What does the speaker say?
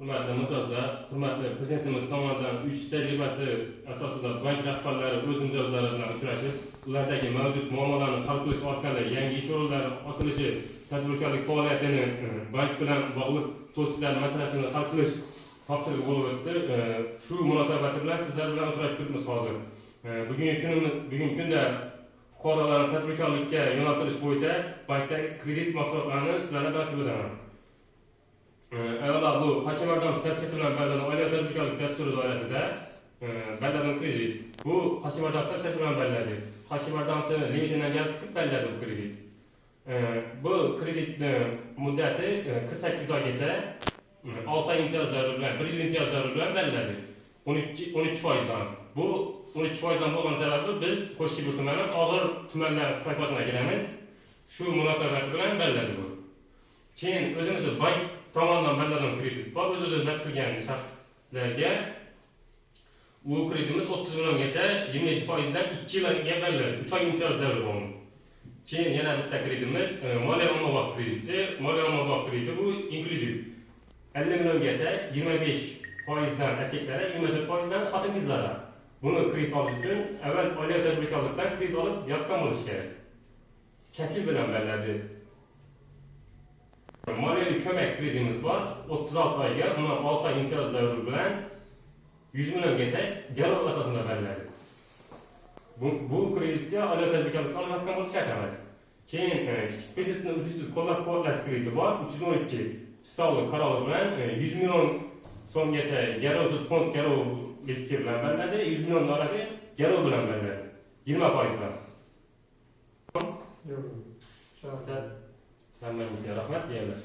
Hurmatli mijozlar, hurmatli prezidentimiz tomonidan 3 tajribasi asosida bank rahbarlari o'z mijozlari bilan uchrashib, ulardagi mavjud muammolarni hal qilish orqali yangi ish o'rinlari ochilishi, tadbirkorlik faoliyatini bank bilan bog'liq to'siqlar masalasini hal qilish topshirig'i bo'lib o'tdi. Shu munosabati bilan sizlar bilan uchrashib turibmiz hozir. Bugungi kunda fuqarolarni tadbirkorlikka yo'naltirish bo'yicha bankdagi kredit mahsulotlarini sizlarga tavsiya etaman. Avvalo bu Hochimardon stavkasi bilan bog'langan oilaviy tadbirkorlik dasturi doirasida bog'langan kredit. Bu Hochimardon stavkasi bilan bog'lanadi. Hochimardonchining limitidan kelib chiqib bog'lanadi bu kredit. Bu kreditni muddati 48 oygacha 6 oy imtiyozlari bilan, 1 yil imtiyozlari bilan bog'lanadi. 13%dan. Bu 13%dan bo'lgan sababi biz Qo'shchilik tumani og'ir tumanlar toifasiga kiramiz. Shu munosabat bilan bog'lanadi bu. Keyin o'zimiz bank tomonidan bog'langan kredit bor. O'z-o'ziga qilgan shaxslarga bu kreditimiz 30 milliongacha 27%dan 2 yilga bog'lanadi. 3 oy imtiyozlari bor. Keyin yana bitta kreditimiz moliya ommabop krediti. Moliya ommabop krediti bu inklyuziv. 50 milliongacha 25%dan erkaklarga, 24%dan xotin-qizlarga. Buni kredit olish uchun avval oilaviy tadbirkorlikdan kredit olib yoqqan bo'lish kerak. Kafil bilan bog'lanadi. Moliyaviy ko'mak kreditimiz bor. 36 oyga, uni 6 oy imtiyozlari bilan 100 milliongacha garov asosida bog'lanadi. Bu kreditga oilaviy tadbirkorlik olmoqdan bo'lish shart emas. Keyin kichik biznesni uzluksiz qo'llab-quvvatlash krediti bor. 312 stavka qarori bilan 100 million so'mgacha garovsiz fond garovlikka bilan bog'lanadi. 100 million dollarga garov bilan bog'lanadi. 20%dan. Yo'q. Rahmat, deyapman.